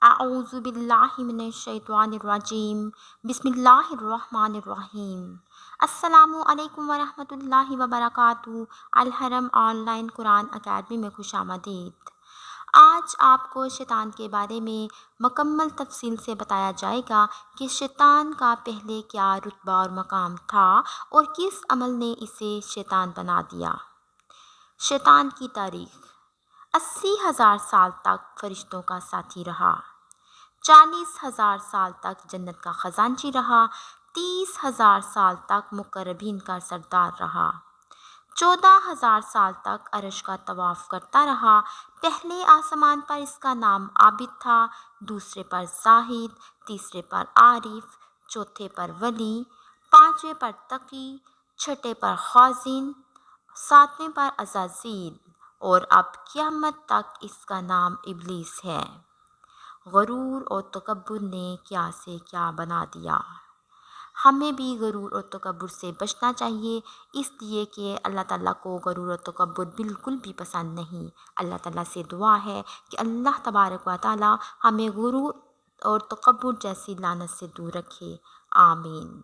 اعوذ باللہ من الشیطان الرجیم بسم اللہ الرحمن الرحیم۔ السلام علیکم ورحمۃ اللہ وبرکاتہ۔ الحرم آن لائن قرآن اکیڈمی میں خوش آمدید۔ آج آپ کو شیطان کے بارے میں مکمل تفصیل سے بتایا جائے گا کہ شیطان کا پہلے کیا رتبہ اور مقام تھا اور کس عمل نے اسے شیطان بنا دیا۔ شیطان کی تاریخ: 80,000 سال تک فرشتوں کا ساتھی رہا، 40,000 سال تک جنت کا خزانچی رہا، 30,000 سال تک مقربین کا سردار رہا، 14,000 سال تک عرش کا طواف کرتا رہا۔ پہلے آسمان پر اس کا نام عابد تھا، دوسرے پر زاہد، تیسرے پر عارف، چوتھے پر ولی، پانچویں پر تقی، چھٹے پر خازن، ساتویں پر عزازیل، اور اب قیامت تک اس کا نام ابلیس ہے۔ غرور اور تکبر نے کیا سے کیا بنا دیا۔ ہمیں بھی غرور اور تکبر سے بچنا چاہیے، اس لیے کہ اللہ تعالیٰ کو غرور اور تکبر بالکل بھی پسند نہیں۔ اللہ تعالیٰ سے دعا ہے کہ اللہ تبارک و تعالیٰ ہمیں غرور اور تکبر جیسی لعنت سے دور رکھے، آمین۔